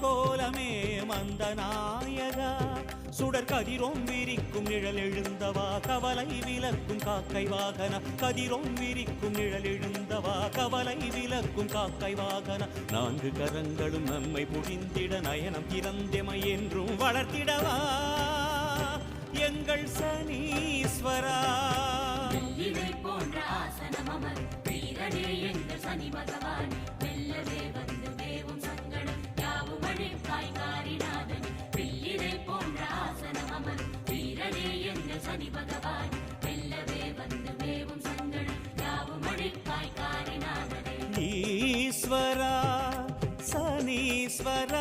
கோலமே மந்த நாயகா சுடர் கதிரோம் விரிக்கும் நிழல் எழுந்தவா கவலை விலக்கும் காக்கை வாகன கதிரோம் விரிக்கும் நிழல் எழுந்தவா கவலை விலக்கும் காக்கை வாகன நான்கு கரங்களும் நம்மை புரிந்திட நயனம் திறந்தெமை என்றும் வளர்த்திடவா எங்கள் சனீஸ்வரா போன்ற ஆசனம் அமர் வீரனே எங்கள் சனி பகவான் வெல்லவே வந்து வேவும் சங்கடம் யாவும் அழிக்காய் காரிநாதன் வெள்ளிரை போன்ற ஆசனம் அமர் வீரனே எங்கள் சனி பகவான் வெல்லவே வந்து வேவும் சங்கடம் யாவும் அழிக்காய் காரிநாதனே ஈஸ்வரா சனீஸ்வரா